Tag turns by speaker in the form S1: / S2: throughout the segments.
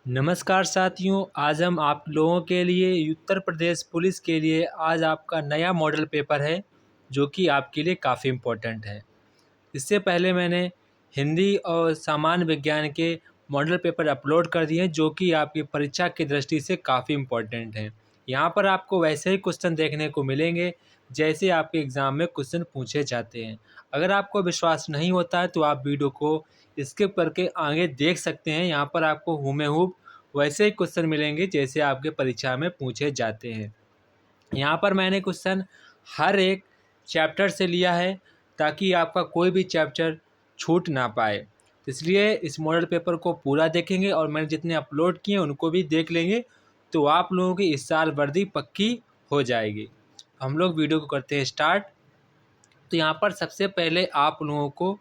S1: नमस्कार साथियों, आज हम आप लोगों के लिए उत्तर प्रदेश पुलिस के लिए आज आपका नया मॉडल पेपर है जो कि आपके लिए काफ़ी इम्पोर्टेंट है। इससे पहले मैंने हिंदी और सामान्य विज्ञान के मॉडल पेपर अपलोड कर दिए हैं जो कि आपकी परीक्षा की दृष्टि से काफ़ी इम्पोर्टेंट हैं। यहाँ पर आपको वैसे ही क्वेश्चन देखने को मिलेंगे जैसे आपके एग्ज़ाम में क्वेश्चन पूछे जाते हैं। अगर आपको विश्वास नहीं होता है तो आप वीडियो को स्किप करके आगे देख सकते हैं। यहाँ पर आपको हूबहू वैसे ही क्वेश्चन मिलेंगे जैसे आपके परीक्षा में पूछे जाते हैं। यहाँ पर मैंने क्वेश्चन हर एक चैप्टर से लिया है ताकि आपका कोई भी चैप्टर छूट ना पाए। तो इसलिए इस मॉडल पेपर को पूरा देखेंगे और मैंने जितने अपलोड किए उनको भी देख लेंगे तो आप लोगों की इस साल वर्दी पक्की हो जाएगी। हम लोग वीडियो को करते हैं स्टार्ट। तो यहाँ पर सबसे पहले आप लोगों को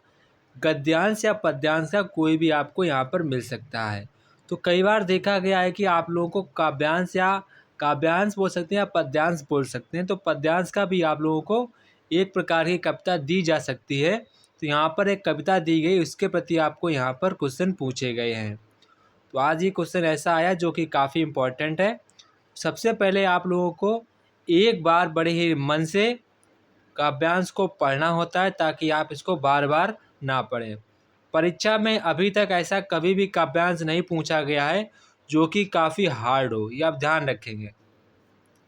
S1: गद्यांश या पद्यांश का कोई भी आपको यहाँ पर मिल सकता है। तो कई बार देखा गया है कि आप लोगों को काव्यांश बोल सकते हैं या पद्यांश बोल सकते हैं। तो पद्यांश का भी आप लोगों को एक प्रकार की कविता दी जा सकती है। तो यहाँ पर एक कविता दी गई, उसके प्रति आपको यहाँ पर क्वेश्चन पूछे गए हैं। तो आज ये क्वेश्चन ऐसा आया जो कि काफ़ी इम्पोर्टेंट है। सबसे पहले आप लोगों को एक बार बड़े ही मन से काव्यांश को पढ़ना होता है ताकि आप इसको बार बार ना पढ़ें। परीक्षा में अभी तक ऐसा कभी भी काव्यांश नहीं पूछा गया है जो कि काफ़ी हार्ड हो, ये आप ध्यान रखेंगे।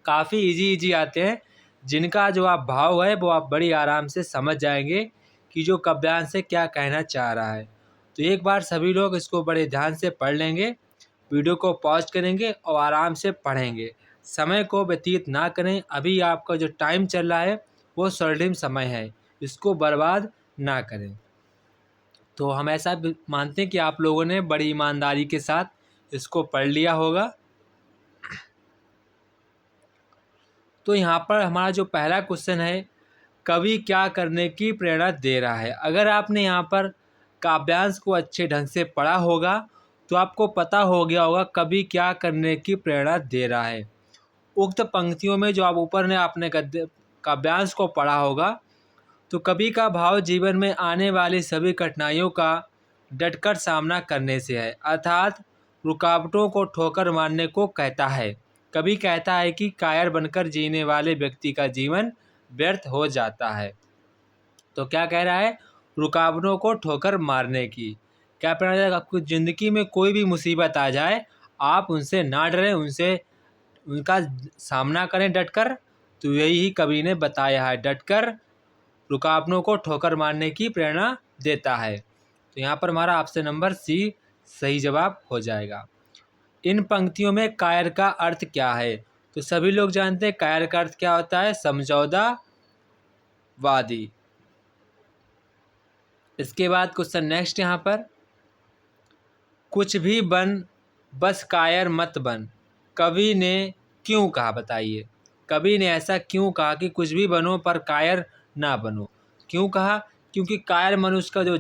S1: काफ़ी इजी आते हैं जिनका जो आप भाव है वो आप बड़ी आराम से समझ जाएंगे कि जो काव्यांश से क्या कहना चाह रहा है। तो एक बार सभी लोग इसको बड़े ध्यान से पढ़ लेंगे, वीडियो को पॉज करेंगे और आराम से पढ़ेंगे। समय को व्यतीत ना करें, अभी आपका जो टाइम चल रहा है वो स्वर्णिम समय है, इसको बर्बाद ना करें। तो हम ऐसा मानते हैं कि आप लोगों ने बड़ी ईमानदारी के साथ इसको पढ़ लिया होगा। तो यहाँ पर हमारा जो पहला क्वेश्चन है, कवि क्या करने की प्रेरणा दे रहा है। अगर आपने यहाँ पर काव्यांश को अच्छे ढंग से पढ़ा होगा तो आपको पता हो गया होगा कवि क्या करने की प्रेरणा दे रहा है। उक्त पंक्तियों में जो आप ऊपर ने आपने गद्य काव्यांश को पढ़ा होगा तो कवि का भाव जीवन में आने वाली सभी कठिनाइयों का डटकर सामना करने से है, अर्थात रुकावटों को ठोकर मारने को कहता है। कवि कहता है कि कायर बनकर जीने वाले व्यक्ति का जीवन व्यर्थ हो जाता है। तो क्या कह रहा है? रुकावटों को ठोकर मारने की क्या प्रेरणा है? आपको ज़िंदगी में कोई भी मुसीबत आ जाए आप उनसे ना डरें, उनका सामना करें डटकर। तो यही कवि ने बताया है, डटकर रुकावटों को ठोकर मारने की प्रेरणा देता है। तो यहाँ पर हमारा ऑप्शन नंबर सी सही जवाब हो जाएगा। इन पंक्तियों में कायर का अर्थ क्या है? तो सभी लोग जानते हैं कायर का अर्थ क्या होता है, समझौतावादी। इसके बाद क्वेश्चन नेक्स्ट यहाँ पर, कुछ भी बन बस कायर मत बन, कवि ने क्यों कहा? बताइए, कवि ने ऐसा क्यों कहा कि कुछ भी बनो पर कायर ना बनो? क्यों कहा? क्योंकि कायर मनुष्य का जो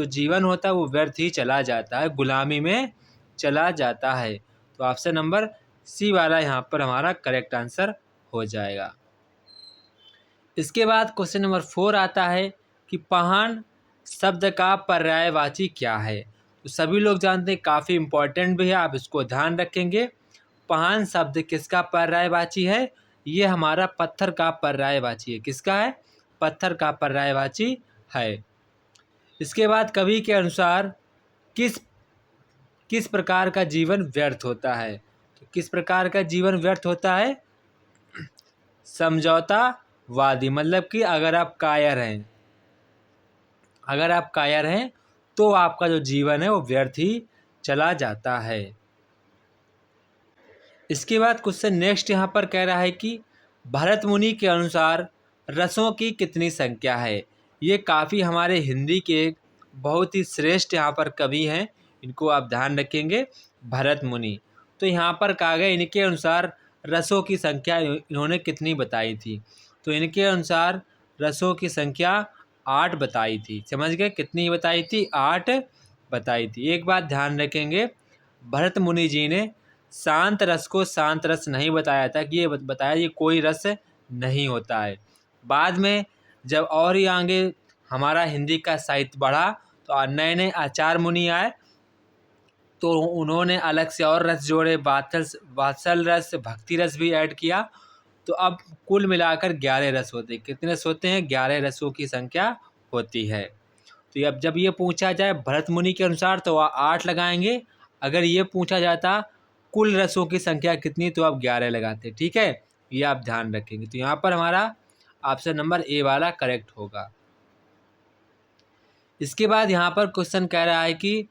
S1: जीवन होता है वो व्यर्थ ही चला जाता है, गुलामी में चला जाता है। तो ऑप्शन नंबर सी वाला यहाँ पर हमारा करेक्ट आंसर हो जाएगा। इसके बाद क्वेश्चन नंबर 4 आता है कि पहान शब्द का पर्यायवाची क्या है? तो सभी लोग जानते हैं, काफ़ी इम्पोर्टेंट भी है, आप इसको ध्यान रखेंगे। पहान शब्द किसका पर्यायवाची है? ये हमारा पत्थर का पर्यायवाची है। किसका है? पत्थर का पर्यायवाची है। इसके बाद कवि के अनुसार किस किस प्रकार का जीवन व्यर्थ होता है? तो किस प्रकार का जीवन व्यर्थ होता है? समझौतावादी, मतलब कि अगर आप कायर हैं तो आपका जो जीवन है वो व्यर्थ ही चला जाता है। इसके बाद क्वेश्चन नेक्स्ट यहाँ पर कह रहा है कि भरत मुनि के अनुसार रसों की कितनी संख्या है? ये काफ़ी हमारे हिंदी के बहुत ही श्रेष्ठ यहाँ पर कवि हैं, इनको आप ध्यान रखेंगे, भरत मुनि। तो यहाँ पर कहा गया इनके अनुसार रसों की संख्या इन्होंने कितनी बताई थी? तो इनके अनुसार रसों की संख्या 8 बताई थी। समझ गए? कितनी बताई थी? 8 बताई थी। एक बात ध्यान रखेंगे, भरत मुनि जी ने शांत रस को शांत रस नहीं बताया था, कि ये बताया ये कोई रस नहीं होता है। बाद में जब और ही आगे हमारा हिंदी का साहित्य बढ़ा तो नए नए आचार्य मुनि आए, तो उन्होंने अलग से और रस जोड़े, वात्सल रस, भक्ति रस भी ऐड किया। तो अब कुल मिलाकर 11 रस होते हैं। कितने रस होते हैं? 11 रसों की संख्या होती है। तो अब जब ये पूछा जाए भरत मुनि के अनुसार तो वह 8 लगाएंगे। अगर ये पूछा जाता कुल रसों की संख्या कितनी, तो आप 11 लगाते। ठीक है, ये आप ध्यान रखेंगे। तो यहाँ पर हमारा ऑप्शन नंबर ए वाला करेक्ट होगा। इसके बाद यहाँ पर क्वेश्चन कह रहा है कि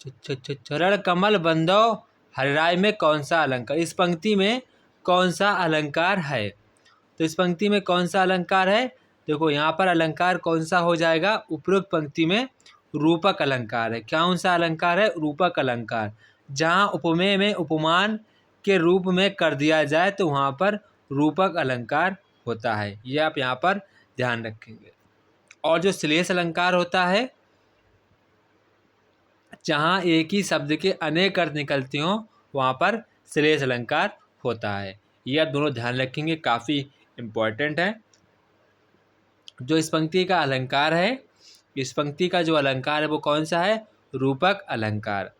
S1: चरण कमल बंधो हरिराय में कौन सा अलंकार, इस पंक्ति में कौन सा अलंकार है? तो इस पंक्ति में कौन सा अलंकार है? देखो यहाँ पर अलंकार कौन सा हो जाएगा? उपरोक्त पंक्ति में रूपक अलंकार है। कौन सा अलंकार है? रूपक अलंकार। जहाँ उपमेय में उपमान के रूप में कर दिया जाए तो वहाँ पर रूपक अलंकार होता है। ये आप यहाँ पर ध्यान रखेंगे। और जो श्लेष अलंकार होता है, जहाँ एक ही शब्द के अनेक अर्थ निकलते हों, वहाँ पर श्लेष अलंकार होता है। ये आप दोनों ध्यान रखेंगे, काफ़ी इम्पोर्टेंट है। जो इस पंक्ति का अलंकार है, इस पंक्ति का जो अलंकार है वो कौन सा है? रूपक अलंकार।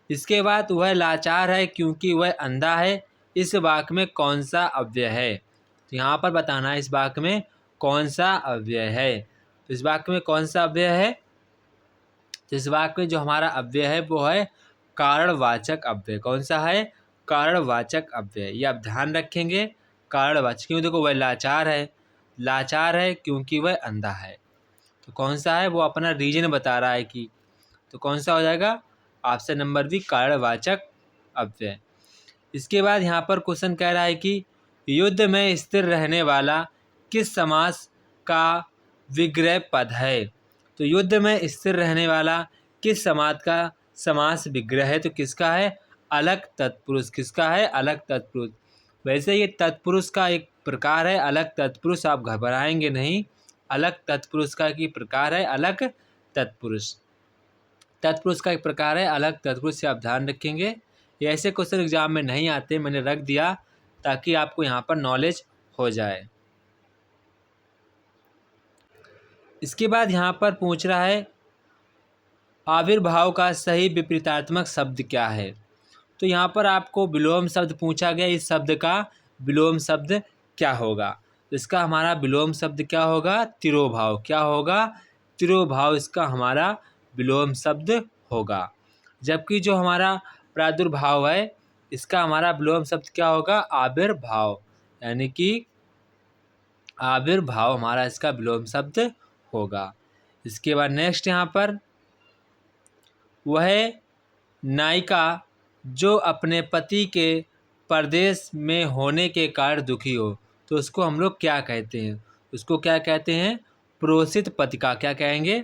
S1: इसके बाद वह लाचार है क्योंकि वह अंधा है, इस वाक्य में कौन सा अव्यय है? तो यहाँ पर बताना है इस वाक्य में कौन सा अव्यय है। तो इस वाक्य में कौन सा अव्यय है? तो इस वाक्य में जो हमारा अव्यय है वो है कारणवाचक अव्यय। कौन सा है? कारणवाचक अव्यय। ये आप ध्यान रखेंगे, कारणवाचक। क्यों? देखो वह लाचार है, लाचार है क्योंकि वह अंधा है। तो कौन सा है? वो अपना रीजन बता रहा है कि, तो कौन सा हो जाएगा? ऑप्शन नंबर बी, कारणवाचक अव्यय। इसके बाद यहाँ पर क्वेश्चन कह रहा है कि युद्ध में स्थिर रहने वाला किस समास का विग्रह पद है? तो युद्ध में स्थिर रहने वाला किस समास का समास विग्रह है? तो किसका है? अलग तत्पुरुष। किसका है? अलग तत्पुरुष। वैसे ये तत्पुरुष का एक प्रकार है, अलग तत्पुरुष। आप घबराएंगे नहीं, अलग तत्पुरुष का की प्रकार है अलग तत्पुरुष। तत्पुरुष का एक प्रकार है अलग तत्पुरुष, से आप ध्यान रखेंगे। ये ऐसे क्वेश्चन एग्जाम में नहीं आते, मैंने रख दिया ताकि आपको यहाँ पर नॉलेज हो जाए। इसके बाद यहाँ पर पूछ रहा है आविर्भाव का सही विपरीतात्मक शब्द क्या है? तो यहाँ पर आपको विलोम शब्द पूछा गया, इस शब्द का विलोम शब्द क्या होगा? इसका हमारा विलोम शब्द क्या होगा? तिरोभाव। क्या होगा? तिरोभाव इसका हमारा विलोम शब्द होगा। जबकि जो हमारा प्रादुर्भाव है, इसका हमारा विलोम शब्द क्या होगा? आविर्भाव। यानी कि आविर्भाव हमारा इसका विलोम शब्द होगा। इसके बाद नेक्स्ट यहाँ पर, वह नायिका जो अपने पति के परदेश में होने के कारण दुखी हो, तो उसको हम लोग क्या कहते हैं? उसको क्या कहते हैं? प्रोषित पतिका। क्या कहेंगे?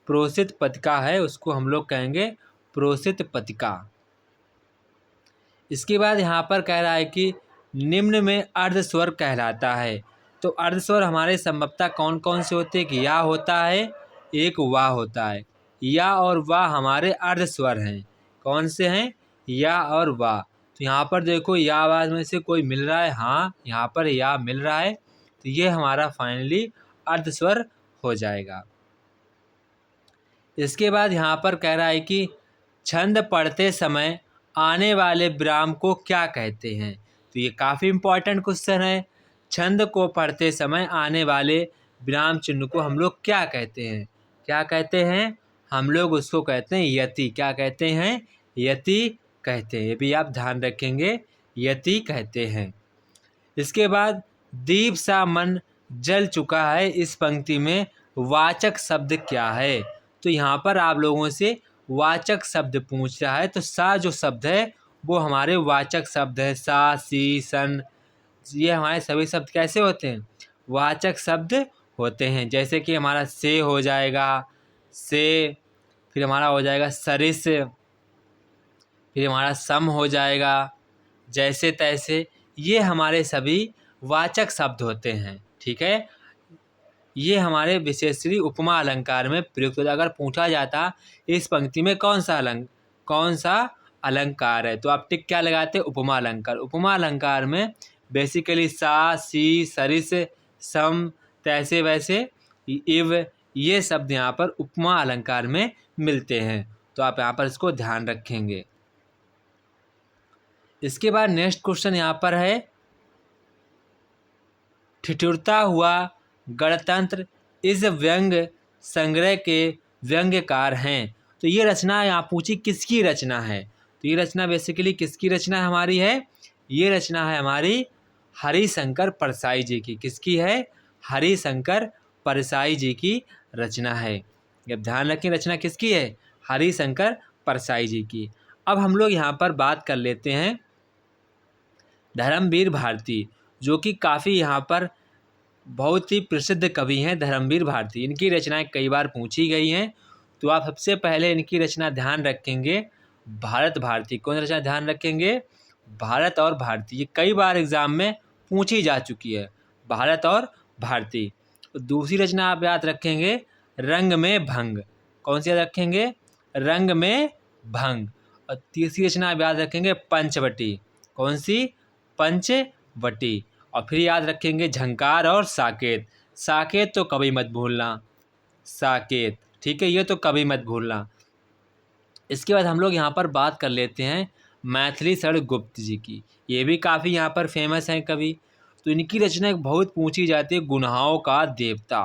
S1: प्रोषित पतिका है, उसको हम लोग कहेंगे प्रोषित पतिका। इसके बाद यहाँ पर कह रहा है कि निम्न में अर्धस्वर कहलाता है। तो अर्धस्वर हमारे संभवतः कौन कौन से होते हैं? कि या होता है, एक वाह होता है। या और वाह हमारे अर्धस्वर हैं। कौन से हैं? या और वाह। तो यहाँ पर देखो या आवाज़ में से कोई मिल रहा है? हाँ, यहाँ पर या मिल रहा है, तो ये हमारा फाइनली अर्धस्वर हो जाएगा। इसके बाद यहाँ पर कह रहा है कि छंद पढ़ते समय आने वाले विराम को क्या कहते हैं? तो ये काफ़ी इम्पोर्टेंट क्वेश्चन है। छंद को पढ़ते समय आने वाले विराम चिन्ह को हम लोग क्या कहते हैं? क्या कहते हैं? हम लोग उसको कहते हैं यति। क्या कहते हैं? यति कहते हैं। ये भी आप ध्यान रखेंगे, यति कहते हैं। इसके बाद दीप सा मन जल चुका है, इस पंक्ति में वाचक शब्द क्या है? तो यहाँ पर आप लोगों से वाचक शब्द पूछ रहा है। तो सा जो शब्द है वो हमारे वाचक शब्द है। सा, सी, सन, ये हमारे सभी शब्द कैसे होते हैं? वाचक शब्द होते हैं। जैसे कि हमारा से हो जाएगा, से, फिर हमारा हो जाएगा सरिस, फिर हमारा सम हो जाएगा, जैसे तैसे। ये हमारे सभी वाचक शब्द होते हैं। ठीक है, ये हमारे विशेषणी उपमा अलंकार में प्रयुक्त होता है। अगर पूछा जाता इस पंक्ति में कौन सा अलंकार है, तो आप टिक क्या लगाते? उपमा अलंकार। उपमा अलंकार में बेसिकली सा, सी, सरिस, सम, तैसे, वैसे, इव, ये शब्द यहाँ पर उपमा अलंकार में मिलते हैं। तो आप यहाँ पर इसको ध्यान रखेंगे। इसके बाद नेक्स्ट क्वेश्चन यहाँ पर है, ठिठुरता हुआ गणतंत्र इस व्यंग संग्रह के व्यंग्यकार हैं। तो ये रचना यहाँ पूछी किसकी रचना है। तो ये रचना बेसिकली किसकी रचना हमारी है, ये रचना है हमारी हरिशंकर परसाई जी की। किसकी है, हरिशंकर परसाई जी की रचना है। अब ध्यान रखें रचना किसकी है, हरिशंकर परसाई जी की। अब हम लोग यहाँ पर बात कर लेते हैं धर्मवीर भारती, जो कि काफ़ी यहाँ पर बहुत ही प्रसिद्ध कवि हैं धर्मवीर भारती। इनकी रचनाएं कई बार पूछी गई हैं। तो आप सबसे पहले इनकी रचना ध्यान रखेंगे भारत भारती। कौन रचना ध्यान रखेंगे, भारत और भारती। ये कई बार एग्जाम में पूछी जा चुकी है, भारत और भारती। दूसरी रचना आप याद रखेंगे रंग में भंग। कौन सी याद रखेंगे, रंग में भंग। और तीसरी रचना आप याद रखेंगे पंचवटी। कौन सी, पंचवटी। और फिर याद रखेंगे झंकार और साकेत। साकेत तो कभी मत भूलना, साकेत, ठीक है, ये तो कभी मत भूलना। इसके बाद हम लोग यहाँ पर बात कर लेते हैं मैथिली शरण गुप्त जी की। ये भी काफ़ी यहाँ पर फेमस हैं कवि। तो इनकी रचना बहुत पूछी जाती है, गुन्हाओं का देवता।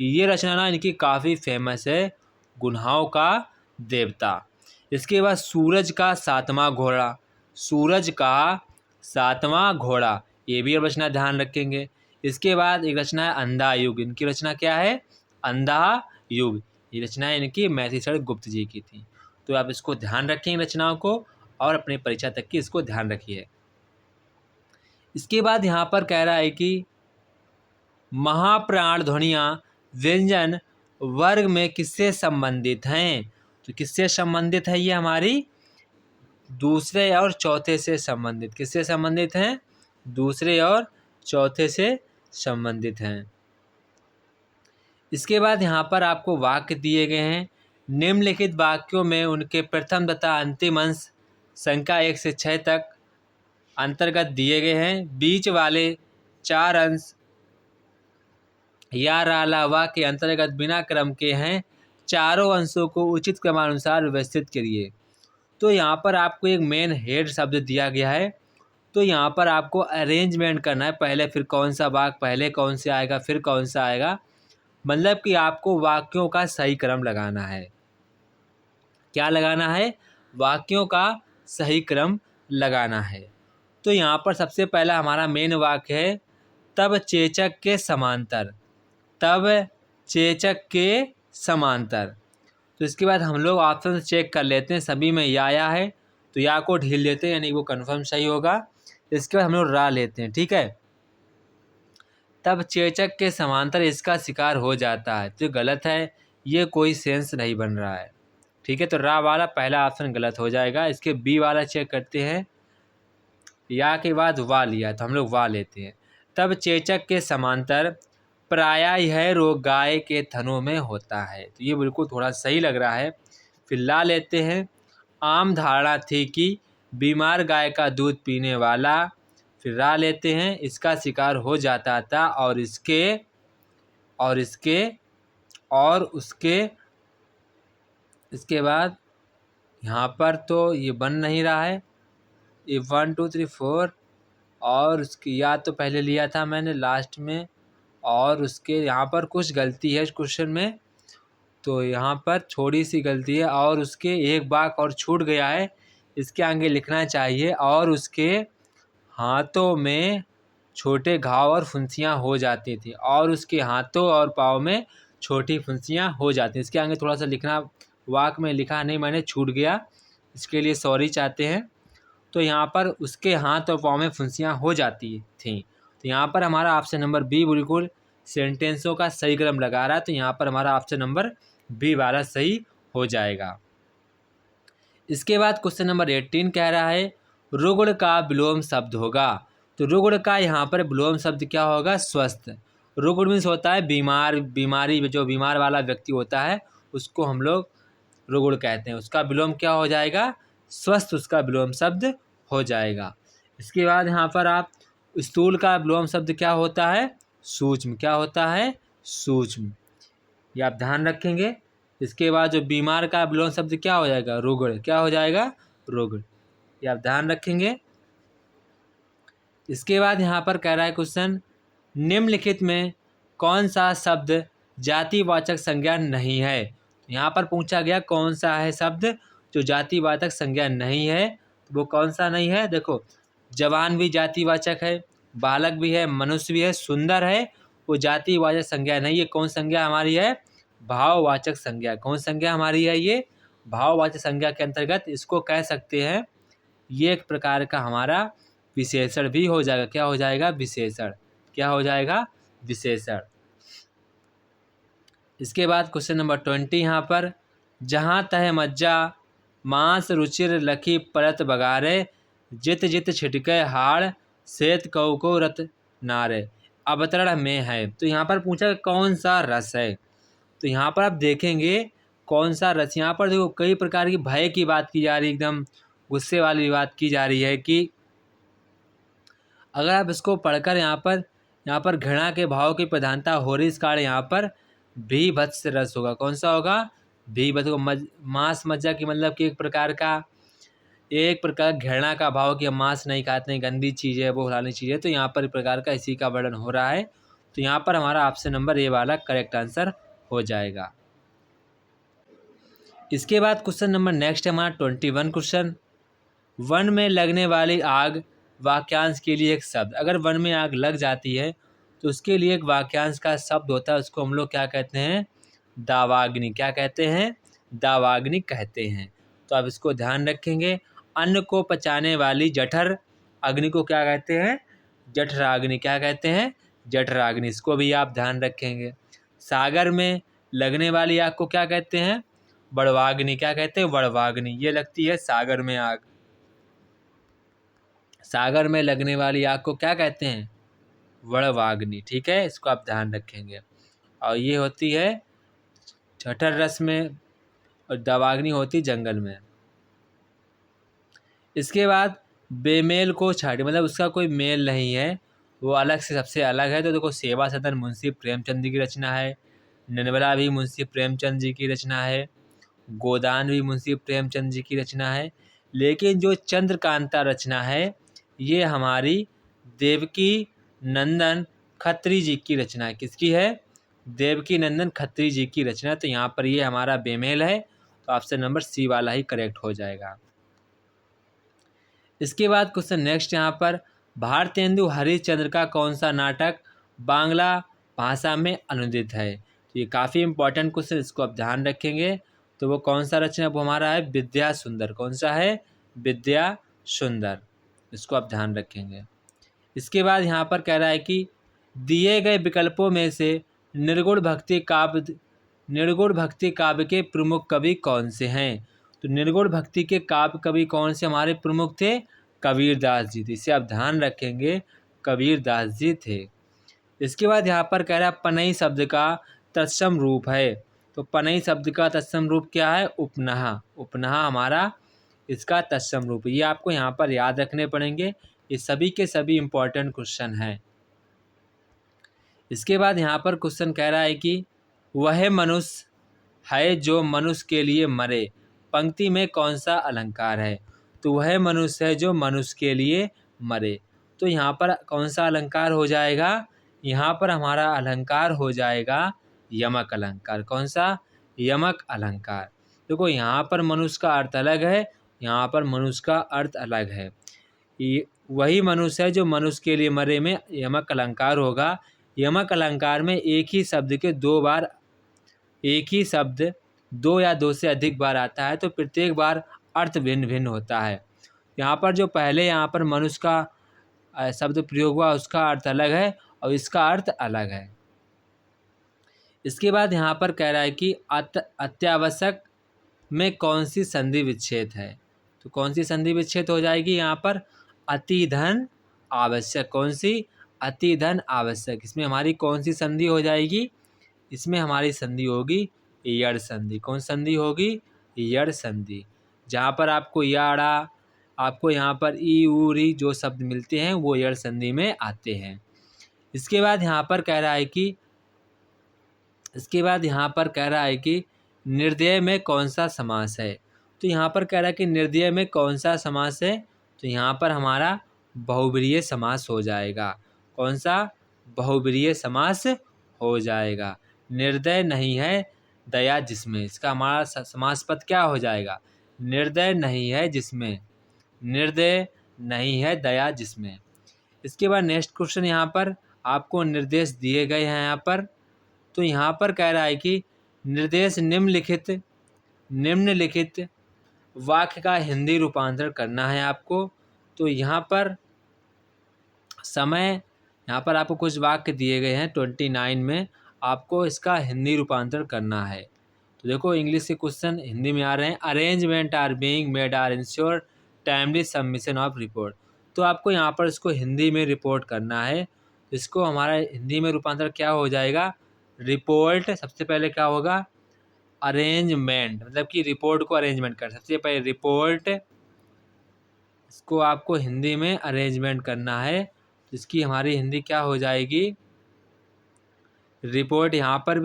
S1: ये रचना ना इनकी काफ़ी फेमस है, गुन्हाओं का देवता। इसके बाद सूरज का सातवां घोड़ा, सूरज का सातवां घोड़ा, ये भी रचना ध्यान रखेंगे। इसके बाद एक रचना है अंधा युग। इनकी रचना क्या है, अंधा युग। ये रचना इनकी मैथिली शरण गुप्त जी की थी। तो आप इसको ध्यान रखें रचनाओं को, और अपने परीक्षा तक की इसको ध्यान रखिए। इसके बाद यहाँ पर कह रहा है कि महाप्राण ध्वनियाँ व्यंजन वर्ग में किससे संबंधित हैं। तो किससे संबंधित है, ये हमारी दूसरे और चौथे से संबंधित। किससे संबंधित हैं, दूसरे और चौथे से संबंधित हैं। इसके बाद यहाँ पर आपको वाक्य दिए गए हैं। निम्नलिखित वाक्यों में उनके प्रथम तथा अंतिम अंश संख्या 1 से 6 तक अंतर्गत दिए गए हैं। बीच वाले 4 अंश या रालावा के अंतर्गत बिना क्रम के हैं। चारों अंशों को उचित क्रमानुसार व्यवस्थित करिए। तो यहाँ पर आपको एक मेन हेड शब्द दिया गया है। तो यहाँ पर आपको अरेंजमेंट करना है, पहले फिर कौन सा वाक्य पहले कौन से आएगा फिर कौन सा आएगा, मतलब कि आपको वाक्यों का सही क्रम लगाना है। क्या लगाना है, वाक्यों का सही क्रम लगाना है। तो यहाँ पर सबसे पहला हमारा मेन वाक्य है तब चेचक के समांतर, तब चेचक के समांतर। तो इसके बाद हम लोग ऑप्शन चेक कर लेते हैं, सभी में या है तो या को ढील देते हैं, यानी वो कन्फर्म सही होगा। इसके बाद हम लोग रा लेते हैं, ठीक है। तब चेचक के समांतर इसका शिकार हो जाता है, तो गलत है, ये कोई सेंस नहीं बन रहा है, ठीक है। तो रा वाला पहला ऑप्शन गलत हो जाएगा। इसके बी वाला चेक करते हैं, या के बाद वा लिया तो हम लोग वा लेते हैं। तब चेचक के समांतर प्रायः यह रोग गाय के थनों में होता है, तो ये बिल्कुल थोड़ा सही लग रहा है। फिर ला लेते हैं, आम धारणा थी कि बीमार गाय का दूध पीने वाला, फिर रा लेते हैं, इसका शिकार हो जाता था और उसके इसके बाद यहाँ पर तो ये बन नहीं रहा है, ये 1 2 3 4 और उसकी या तो पहले लिया था मैंने लास्ट में, और उसके यहाँ पर कुछ गलती है इस क्वेश्चन में, तो यहाँ पर थोड़ी सी गलती है, और उसके एक वाक्य और छूट गया है, इसके आगे लिखना चाहिए और उसके हाथों में छोटे घाव और फुंसियाँ हो जाती थी, और उसके हाथों और पाँव में छोटी फुंसियाँ हो जाती। इसके आगे थोड़ा सा लिखना वाक्य में लिखा नहीं मैंने, छूट गया, इसके लिए सॉरी चाहते हैं। तो यहाँ पर उसके हाथ और पाँव में फुंसियाँ हो जाती थीं। तो यहाँ पर हमारा ऑप्शन नंबर बी बिल्कुल सेंटेंसों का सही क्रम लगा रहा है, तो यहाँ पर हमारा ऑप्शन नंबर बी वाला सही हो जाएगा। इसके बाद क्वेश्चन नंबर 18 कह रहा है रुग्ण का विलोम शब्द होगा। तो रुग्ण का यहाँ पर विलोम शब्द क्या होगा, स्वस्थ। रुग्ण मीन्स होता है बीमार, बीमारी, जो बीमार वाला व्यक्ति होता है उसको हम लोग रुग्ण कहते हैं, उसका विलोम क्या हो जाएगा, स्वस्थ, उसका विलोम शब्द हो जाएगा। इसके बाद यहाँ पर आप स्थूल का विलोम शब्द क्या होता है, सूक्ष्म। क्या होता है, सूक्ष्म, ये आप ध्यान रखेंगे। इसके बाद जो बीमार का विलोम शब्द क्या हो जाएगा? रुग्ण। क्या हो जाएगा? रुग्ण। ये आप ध्यान रखेंगे। इसके बाद यहाँ पर कह रहा है क्वेश्चन, निम्नलिखित में कौन सा शब्द जातिवाचक संज्ञा नहीं है? यहाँ पर पूछा गया कौन सा है शब्द जो जातिवाचक संज्ञा नहीं है, तो वो कौन सा नहीं है? देखो, जवान भी जातिवाचक है, बालक भी है, मनुष्य भी है, सुंदर है, वो जातिवाचक संज्ञा नहीं है। कौन संज्ञा हमारी है? भाववाचक संज्ञा। कौन संज्ञा हमारी है? ये भाववाचक संज्ञा के अंतर्गत इसको कह सकते हैं। ये एक प्रकार का हमारा विशेषण भी हो जाएगा। क्या हो जाएगा? विशेषण। क्या हो जाएगा? विशेषण। इसके बाद क्वेश्चन नंबर 20 यहाँ पर, जहाँ तह मज्जा मांस रुचिर लखी परत बगारे, जित जित छिटके हाड़ श्वेत कौ को रत नारे, अवतरण में है। तो यहाँ पर पूछा कौन सा रस है? तो यहाँ पर आप देखेंगे कौन सा रस। यहाँ पर देखो कई प्रकार की भय की बात की जा रही है, एकदम गुस्से वाली बात की जा रही है कि अगर आप इसको पढ़कर यहाँ पर घृणा के भाव की प्रधानता हो रही, इस कारण यहाँ पर भीभत्स रस होगा। कौन सा होगा? भीभत्स को मांस मज्जा की मतलब कि एक प्रकार घृणा का भाव कि हम मांस नहीं खाते हैं, गंदी चीज़ है, वो फलानी चीज़ है। तो यहाँ पर एक प्रकार का इसी का वर्णन हो रहा है। तो यहाँ पर हमारा ऑप्शन नंबर ए वाला करेक्ट आंसर हो जाएगा। इसके बाद क्वेश्चन नंबर नेक्स्ट है हमारा 21 क्वेश्चन, वन में लगने वाली आग वाक्यांश के लिए एक शब्द। अगर वन में आग लग जाती है तो उसके लिए एक वाक्यांश का शब्द होता है, उसको हम लोग क्या कहते हैं? दावाग्नि। क्या कहते हैं? दावाग्नि कहते हैं। तो आप इसको ध्यान रखेंगे। अन्न को पचाने वाली जठर अग्नि को क्या कहते हैं? जठराग्नि। क्या कहते हैं? जठराग्नि। इसको भी आप ध्यान रखेंगे। सागर में लगने वाली आग को क्या कहते हैं? बड़वाग्नि। क्या कहते हैं? बड़वाग्नि। ये लगती है सागर में आग। सागर में लगने वाली आग को क्या कहते हैं? वड़वाग्नि। ठीक है, इसको आप ध्यान रखेंगे। और ये होती है जठर रस में और दावाग्नि होती जंगल में। इसके बाद बेमेल को छाड़ी, मतलब उसका कोई मेल नहीं है, वो अलग से सबसे अलग है। तो देखो, सेवा सदन मुंशी प्रेमचंद जी की रचना है, निर्मला भी मुंशी प्रेमचंद जी की रचना है, गोदान भी मुंशी प्रेमचंद जी की रचना है। लेकिन जो चंद्रकांता रचना है ये हमारी देवकी नंदन खत्री जी की रचना है। किसकी है? देवकी नंदन खत्री जी की रचना। तो यहाँ पर ये हमारा बेमेल है, तो ऑप्शन नंबर सी वाला ही करेक्ट हो जाएगा। इसके बाद क्वेश्चन नेक्स्ट यहाँ पर, भारतेंदु हरिश्चंद्र का कौन सा नाटक बांग्ला भाषा में अनुदित है? तो ये काफ़ी इंपॉर्टेंट क्वेश्चन, इसको आप ध्यान रखेंगे। तो वो कौन सा रचना वो हमारा है? विद्या सुंदर। कौन सा है? विद्या सुंदर। इसको आप ध्यान रखेंगे। इसके बाद यहाँ पर कह रहा है कि दिए गए विकल्पों में से निर्गुण भक्ति काव्य के प्रमुख कवि कौन से हैं? तो निर्गुण भक्ति के काव्य कवि कौन से हमारे प्रमुख थे? कबीरदास जी थे। इसे आप ध्यान रखेंगे, कबीरदास जी थे। इसके बाद यहाँ पर कह रहा है पनई शब्द का तत्सम रूप है। तो पनई शब्द का तत्सम रूप क्या है? उपनहा। उपनहा हमारा इसका तत्सम रूप। ये आपको यहाँ पर याद रखने पड़ेंगे। ये सभी के सभी इम्पोर्टेंट क्वेश्चन हैं। इसके बाद यहाँ पर क्वेश्चन कह रहा है कि वह मनुष्य है जो मनुष्य के लिए मरे, पंक्ति में कौन सा अलंकार है? तो वह मनुष्य है जो मनुष्य के लिए मरे। तो यहाँ पर कौन सा अलंकार हो जाएगा? यहाँ पर हमारा अलंकार हो जाएगा यमक अलंकार। कौन सा? यमक अलंकार। देखो, यहाँ पर मनुष्य का अर्थ अलग है, यहाँ पर मनुष्य का अर्थ अलग है। वही मनुष्य है जो मनुष्य के लिए मरे में यमक अलंकार होगा। यमक अलंकार में एक ही शब्द के एक ही शब्द दो या दो से अधिक बार आता है, तो प्रत्येक बार अर्थ भिन्न भिन्न होता है। यहाँ पर जो पहले यहाँ पर मनुष्य का शब्द प्रयोग हुआ उसका अर्थ अलग है और इसका अर्थ अलग है। इसके बाद यहाँ पर कह रहा है कि अत्यावश्यक में कौन सी संधि विच्छेद है? तो कौन सी संधि विच्छेद हो जाएगी यहाँ पर? अति धन आवश्यक। कौन सी? अति धन आवश्यक। इसमें हमारी कौन सी संधि हो जाएगी? इसमें हमारी संधि होगी यड़ संधि। कौन संधि होगी? यड़ संधि। जहाँ पर आपको याड़ा, आपको यहाँ पर ई ऊ री जो शब्द मिलते हैं वो यड़ संधि में आते हैं। इसके बाद यहाँ पर कह रहा है कि निर्देय में कौन सा समास है। तो यहाँ पर कह रहा है कि निर्देय में कौन सा समास है, तो यहाँ पर हमारा बहुब्रीहि समास हो जाएगा। कौन सा? बहुब्रीहि समास हो जाएगा। निर्दय नहीं है दया जिसमें, इसका हमारा समास पद क्या हो जाएगा? निर्दय नहीं है जिसमें, निर्दय नहीं है दया जिसमें। इसके बाद नेक्स्ट क्वेश्चन यहाँ पर आपको निर्देश दिए गए हैं यहाँ पर। तो यहाँ पर कह रहा है कि निर्देश निम्नलिखित वाक्य का हिंदी रूपांतरण करना है आपको। तो यहाँ पर समय, यहाँ पर आपको कुछ वाक्य दिए गए हैं 29 में, आपको इसका हिंदी रूपांतरण करना है। तो देखो इंग्लिश के क्वेश्चन हिंदी में आ रहे हैं। Arrangement are being made are ensure timely submission of report. तो आपको यहाँ पर इसको हिंदी में रिपोर्ट करना है। तो इसको हमारा हिंदी में रूपांतर क्या हो जाएगा? रिपोर्ट। सबसे पहले क्या होगा? अरेंजमेंट, मतलब कि रिपोर्ट को अरेंजमेंट कर, सबसे पहले रिपोर्ट, इसको आपको हिंदी में अरेंजमेंट करना है। तो इसकी हमारी हिंदी क्या हो जाएगी? रिपोर्ट। यहाँ पर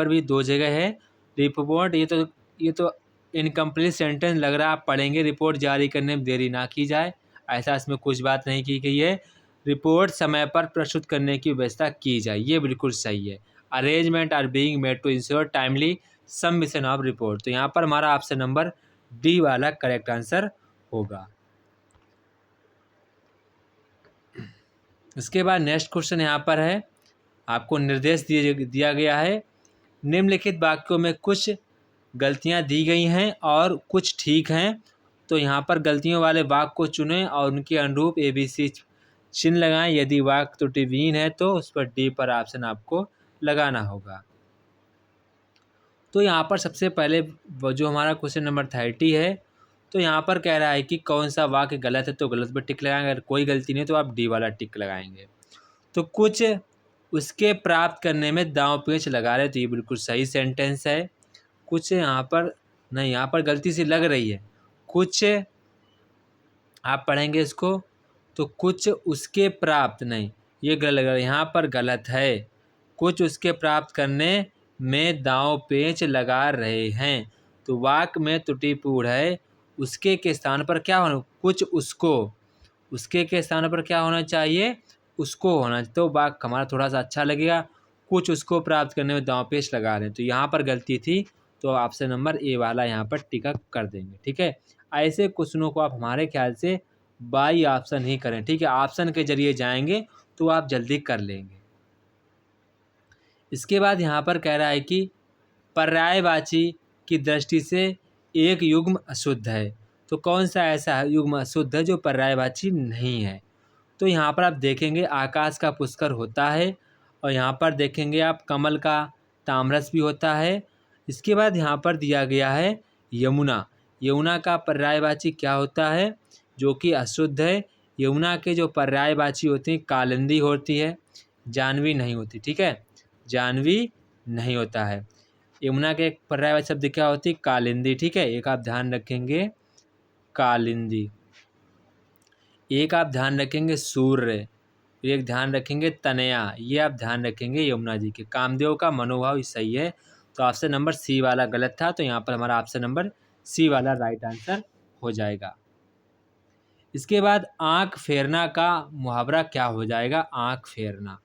S1: भी दो जगह है रिपोर्ट। ये तो इनकम्प्लीट सेंटेंस लग रहा है, आप पढ़ेंगे रिपोर्ट जारी करने में देरी ना की जाए, ऐसा इसमें कुछ बात नहीं की गई है। रिपोर्ट समय पर प्रस्तुत करने की व्यवस्था की जाए, ये बिल्कुल सही है। Arrangement are being made to ensure timely submission of report. तो यहाँ पर हमारा ऑप्शन नंबर डी वाला करेक्ट आंसर होगा। इसके बाद नेक्स्ट क्वेश्चन यहाँ पर है, आपको निर्देश दिया गया है, निम्नलिखित वाक्यों में कुछ गलतियाँ दी गई हैं और कुछ ठीक हैं। तो यहाँ पर गलतियों वाले वाक्य को चुनें और उनके अनुरूप ABC चिन्ह लगाएं। यदि वाक्य त्रुटिविहीन है तो उस पर डी पर ऑप्शन आपको लगाना होगा। तो यहाँ पर सबसे पहले जो हमारा क्वेश्चन नंबर 30 है, तो यहाँ पर कह रहा है कि कौन सा वाक्य गलत है, तो गलत पर टिक लगाएंगे। अगर कोई गलती नहीं तो आप डी वाला टिक लगाएंगे। तो कुछ उसके प्राप्त करने में दांव पेच लगा रहे, तो ये बिल्कुल सही सेंटेंस है। कुछ यहाँ पर नहीं, यहाँ पर गलती से लग रही है। कुछ आप पढ़ेंगे इसको, तो कुछ उसके प्राप्त, नहीं ये गलत लग रहा है, यहाँ पर गलत है। कुछ उसके प्राप्त करने में दांव पेच लगा रहे हैं, तो वाक्य में त्रुटिपूर्ण है। उसके के स्थान पर क्या होना? कुछ उसको, उसके के स्थान पर क्या होना चाहिए? उसको होना चाहिए। तो वाक्य हमारा थोड़ा सा अच्छा लगेगा। कुछ उसको प्राप्त करने में दांव पेच लगा रहे हैं, तो यहाँ पर गलती थी, तो ऑप्शन नंबर ए वाला यहाँ पर टिक कर देंगे। ठीक है, ऐसे क्वेश्चनों को आप हमारे ख्याल से बाई ऑप्शन ही करें। ठीक है, ऑप्शन के जरिए जाएंगे तो आप जल्दी कर लेंगे। इसके बाद यहाँ पर कह रहा है कि पर्यायवाची की दृष्टि से एक युग्म अशुद्ध है। तो कौन सा ऐसा युग्म अशुद्ध है जो पर्यायवाची नहीं है? तो यहाँ पर आप देखेंगे आकाश का पुष्कर होता है, और यहाँ पर देखेंगे आप कमल का तामरस भी होता है। इसके बाद यहाँ पर दिया गया है यमुना। यमुना का पर्यायवाची क्या होता है जो कि अशुद्ध है? यमुना के जो पर्यायवाची होती हैं, कालिंदी होती है, जानवी नहीं होती। ठीक है, जानवी नहीं होता है। यमुना के एक पर्यायवाची शब्द क्या होती है? कालिंदी। ठीक है, एक आप ध्यान रखेंगे कालिंदी, एक आप ध्यान रखेंगे सूर्य, एक ध्यान रखेंगे तनया, ये आप ध्यान रखेंगे यमुना जी के। कामदेव का मनोभाव सही है, तो ऑप्शन नंबर सी वाला गलत था, तो यहाँ पर हमारा ऑप्शन नंबर सी वाला राइट आंसर हो जाएगा। इसके बाद आँख फेरना का मुहावरा क्या हो जाएगा? आँख फेरना,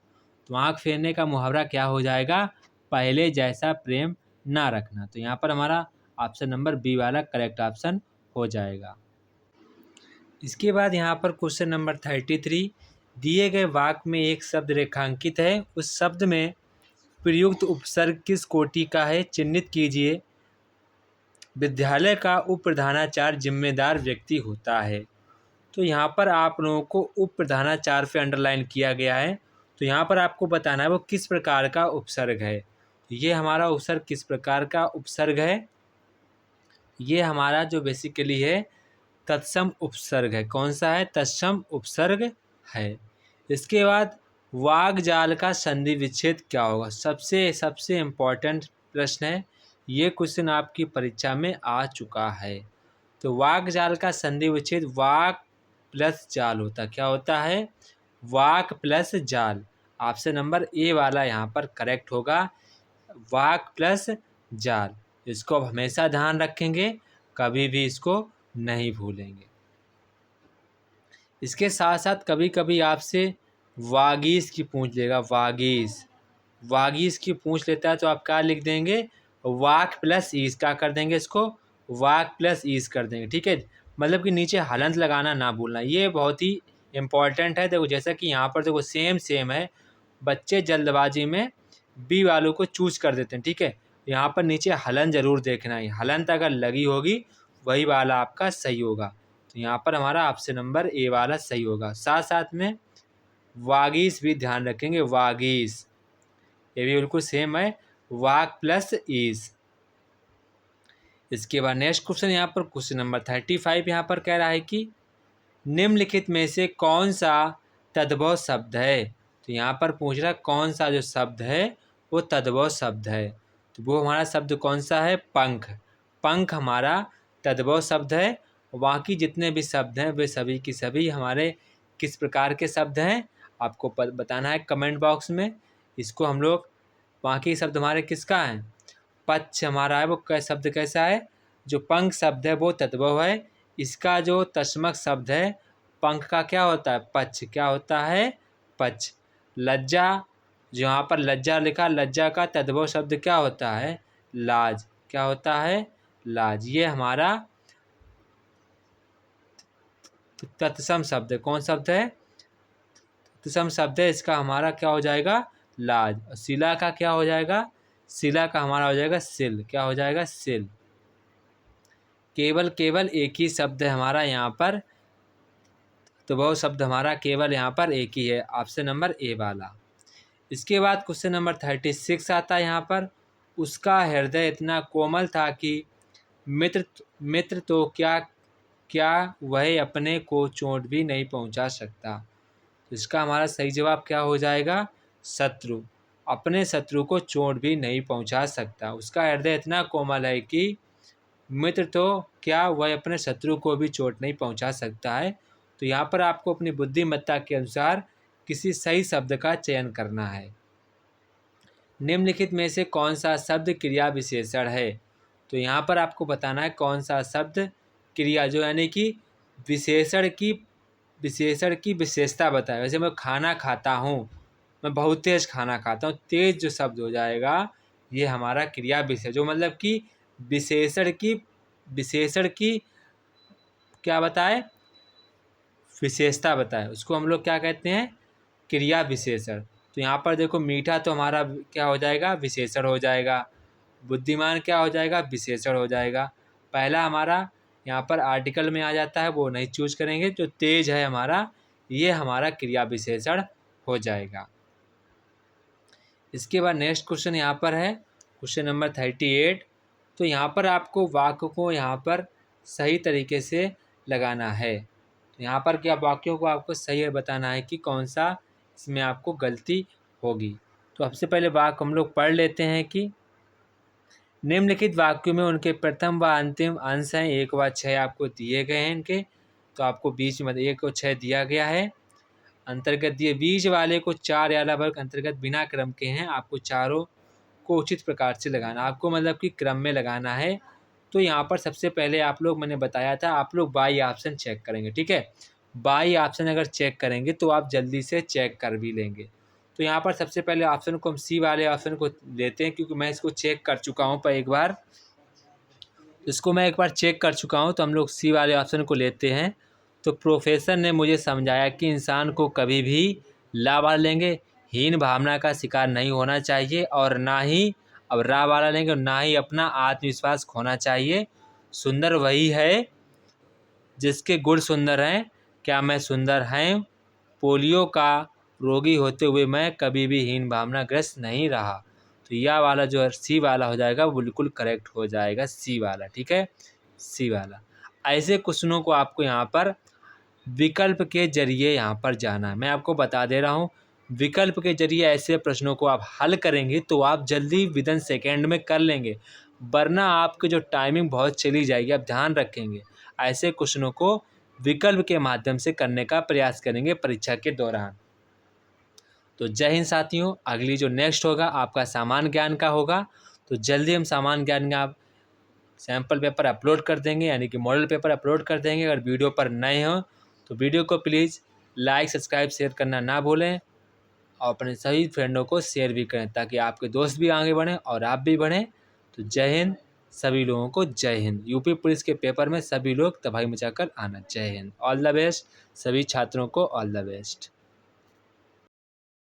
S1: तो आँख फेरने का मुहावरा क्या हो जाएगा? पहले जैसा प्रेम ना रखना। तो यहाँ पर हमारा ऑप्शन नंबर बी वाला करेक्ट ऑप्शन हो जाएगा। इसके बाद यहाँ पर क्वेश्चन नंबर 33, दिए गए वाक्य में एक शब्द रेखांकित है, उस शब्द में प्रयुक्त उपसर्ग किस कोटि का है? चिन्हित कीजिए। विद्यालय का उप प्रधानाचार्य जिम्मेदार व्यक्ति होता है। तो यहाँ पर आप लोगों को उप प्रधानाचार्य पे अंडरलाइन किया गया है, तो यहाँ पर आपको बताना है वो किस प्रकार का उपसर्ग है। ये हमारा उपसर्ग किस प्रकार का उपसर्ग है? ये हमारा जो बेसिकली है तत्सम उपसर्ग है। कौन सा है? तत्सम उपसर्ग है। इसके बाद वाक्जाल का संधि विच्छेद क्या होगा? सबसे इम्पोर्टेंट प्रश्न है, ये क्वेश्चन आपकी परीक्षा में आ चुका है। तो वाक्जाल का संधि विच्छेद वाक प्लस जाल होता है। क्या होता है? वाक प्लस जाल। ऑप्शन नंबर ए वाला यहाँ पर करेक्ट होगा, वाक प्लस जाल। इसको अब हमेशा ध्यान रखेंगे, कभी भी इसको नहीं भूलेंगे। इसके साथ साथ कभी कभी आपसे वागीश की पूछ लेगा, वागीश की पूछ लेता है तो आप क्या लिख देंगे, वाक प्लस ईस, क्या कर देंगे इसको, वाक प्लस ईस कर देंगे। ठीक है, मतलब कि नीचे हलंत लगाना ना भूलना, ये बहुत ही इम्पॉर्टेंट है। देखो जैसा कि यहाँ पर देखो सेम है, बच्चे जल्दबाजी में बी वालों को चूज कर देते हैं। ठीक है, यहाँ पर नीचे हलन ज़रूर देखना है, हलंत अगर लगी होगी वही वाला आपका सही होगा। तो यहाँ पर हमारा ऑप्शन नंबर ए वाला सही होगा। साथ साथ में वागीश भी ध्यान रखेंगे, वागीश ये भी बिल्कुल सेम है, वाक प्लस ईस। इसके बाद नेक्स्ट क्वेश्चन यहाँ पर क्वेश्चन नंबर 35 यहाँ पर कह रहा है कि निम्नलिखित में से कौन सा तद्भव शब्द है। तो यहाँ पर पूछ रहा है कौन सा जो शब्द है वो तद्भव शब्द है। तो वो हमारा शब्द कौन सा है, पंख। पंख हमारा तद्भव शब्द है। बाकी जितने भी शब्द हैं वे सभी की सभी हमारे किस प्रकार के शब्द हैं आपको बताना है कमेंट बॉक्स में। इसको हम लोग बाकी शब्द हमारे किसका है, पक्ष हमारा है, वो शब्द कैसा है, जो पंख शब्द है वो तद्भव है। इसका जो तस्मक शब्द है पंख का क्या होता है, पक्ष, क्या होता है, पक्ष। लज्जा, जो यहाँ पर लज्जा लिखा, लज्जा का तद्भव शब्द क्या होता है, लाज, क्या होता है, लाज। ये हमारा तत्सम शब्द है। कौन शब्द है, तत्सम शब्द है, इसका हमारा क्या हो जाएगा, लाज। शिला का क्या हो जाएगा, शिला का हमारा हो जाएगा सिल, क्या हो जाएगा, सिल। केवल एक ही शब्द है हमारा यहाँ पर, तो वह शब्द हमारा केवल यहाँ पर एक ही है, ऑप्शन नंबर ए वाला। इसके बाद क्वेश्चन नंबर 36 आता है यहाँ पर, उसका हृदय इतना कोमल था कि मित्र तो क्या वह अपने को चोट भी नहीं पहुँचा सकता। तो इसका हमारा सही जवाब क्या हो जाएगा, शत्रु, अपने शत्रु को चोट भी नहीं पहुँचा सकता। उसका हृदय इतना कोमल है कि मित्र तो क्या वह अपने शत्रु को भी चोट नहीं पहुंचा सकता है। तो यहाँ पर आपको अपनी बुद्धिमत्ता के अनुसार किसी सही शब्द का चयन करना है। निम्नलिखित में से कौन सा शब्द क्रिया विशेषण है। तो यहाँ पर आपको बताना है कौन सा शब्द क्रिया, जो यानी कि विशेषण की विशेषता बताए। वैसे मैं खाना खाता हूँ, मैं बहुत तेज खाना खाता हूँ, तेज जो शब्द हो जाएगा ये हमारा क्रिया विशेषण, जो मतलब कि विशेषण की क्या बताए, विशेषता बताए, उसको हम लोग क्या कहते हैं, क्रिया विशेषण। तो यहाँ पर देखो मीठा तो हमारा क्या हो जाएगा, विशेषण हो जाएगा। बुद्धिमान क्या हो जाएगा, विशेषण हो जाएगा। पहला हमारा यहाँ पर आर्टिकल में आ जाता है, वो नहीं चूज करेंगे। जो तेज है हमारा, ये हमारा क्रिया विशेषण हो जाएगा। इसके बाद नेक्स्ट क्वेश्चन यहाँ पर है क्वेश्चन नंबर 38। तो यहाँ पर आपको वाक्य को यहाँ पर सही तरीके से लगाना है। तो यहाँ पर क्या वाक्यों को आपको सही बताना है कि कौन सा इसमें आपको गलती होगी। तो सबसे पहले वाक्य हम लोग पढ़ लेते हैं कि निम्नलिखित वाक्यों में उनके प्रथम व अंतिम अंश हैं, 1 व 6 आपको दिए गए हैं इनके। तो आपको बीच में 1 और 6 दिया गया है। अंतर्गत दिए बीच वाले को 4 या वर्ग अंतर्गत बिना क्रम के हैं, आपको चारों को उचित प्रकार से लगाना, आपको मतलब कि क्रम में लगाना है। तो यहाँ पर सबसे पहले आप लोग, मैंने बताया था, आप लोग बाई ऑप्शन चेक करेंगे। ठीक है, बाई ऑप्शन अगर चेक करेंगे तो आप जल्दी से चेक कर भी लेंगे। तो यहाँ पर सबसे पहले ऑप्शन को हम सी वाले ऑप्शन को लेते हैं, क्योंकि मैं इसको चेक कर चुका हूँ पर एक बार, इसको मैं एक बार चेक कर चुका हूँ। तो हम लोग सी वाले ऑप्शन को लेते हैं। तो प्रोफेसर ने मुझे समझाया कि इंसान को कभी भी ला वाला लेंगे हीन भावना का शिकार नहीं होना चाहिए, और ना ही अब रा वाला लेंगे, और ना ही अपना आत्मविश्वास खोना चाहिए। सुंदर वही है जिसके गुण सुंदर हैं, क्या मैं सुंदर हैं, पोलियो का रोगी होते हुए मैं कभी भी हीन भावना ग्रस्त नहीं रहा। तो यह वाला जो है सी वाला हो जाएगा, वो बिल्कुल करेक्ट हो जाएगा, सी वाला। ठीक है, सी वाला। ऐसे क्वेश्चनों को आपको यहाँ पर विकल्प के जरिए यहाँ पर जाना है। मैं आपको बता दे रहा हूँ, विकल्प के जरिए ऐसे प्रश्नों को आप हल करेंगे तो आप जल्दी विदिन सेकेंड में कर लेंगे, वरना आपकी जो टाइमिंग बहुत चली जाएगी। आप ध्यान रखेंगे, ऐसे क्वेश्चनों को विकल्प के माध्यम से करने का प्रयास करेंगे परीक्षा के दौरान। तो जय हिंद साथियों। अगली जो नेक्स्ट होगा आपका सामान्य ज्ञान का होगा। तो जल्दी हम सामान्य ज्ञान का सैम्पल पेपर अपलोड कर देंगे, यानी कि मॉडल पेपर अपलोड कर देंगे। अगर वीडियो पर नए हो तो वीडियो को प्लीज़ लाइक, सब्सक्राइब, शेयर करना ना भूलें और अपने सभी फ्रेंडों को शेयर भी करें ताकि आपके दोस्त भी आगे बढ़ें और आप भी बढ़ें। तो जय हिंद, सभी लोगों को जय हिंद। यूपी पुलिस के पेपर में सभी लोग तबाही मचाकर आना। जय हिंद। ऑल द बेस्ट, सभी छात्रों को ऑल द बेस्ट।